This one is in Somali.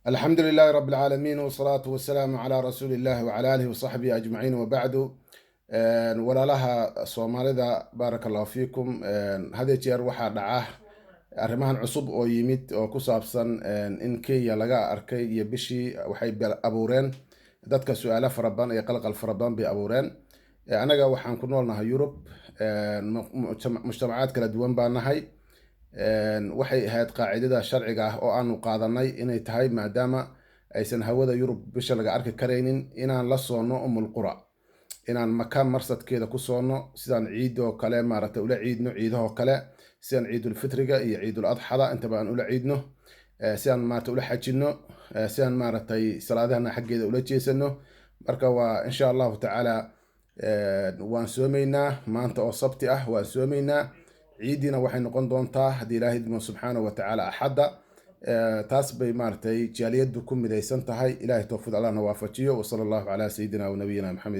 الحمد لله رب العالمين والصلاة والسلام على رسول الله وعلى آله وصحبه أجمعين وبعد. ولا لها Soomaalida بارك الله فيكم. هذا jeer waxaa dhaca arrimahan cusub oo yimid oo ku saabsan in Kenya laga arkay iyo bishii waxay abuureen dadka su'aalo fara badan iyo qalqal fara badan bay abuureen. Anaga waxaan ku noolnahay Yurub, mujtamacaad kala duwan baan nahay. waxay ahayd qaacidada sharciga ah oo aanu qaadanay inay tahay maadaama aysan hawada Yurub bisha laga arki karaynin inaan la soono qura, inaan maka marsadkeeda ku soono sidaan ciid oo kale maaragtay ula ciidno ciidaha kale, sidaan ciidul fitriga iyo ciidul adxada inta baan ula ciidno, sidaan maaragtay ula xajino, sidaan maaragtay salaadahana xaggeeda ula jeesano. marka waa insha allahu tacaala waan soomaynaa maanta oo sabti ah, waan soomaynaa. ciidina waxay noqon doontaa haddii ilaahay idmo subxaanahu wa tacaala axadda. taas bay maaragtay jaaliyaddu ku midaysan tahay. ilaahay tawfiiq allahna waafajiyo. wasala allahu calaa sayidina wa nabiyina maxamed.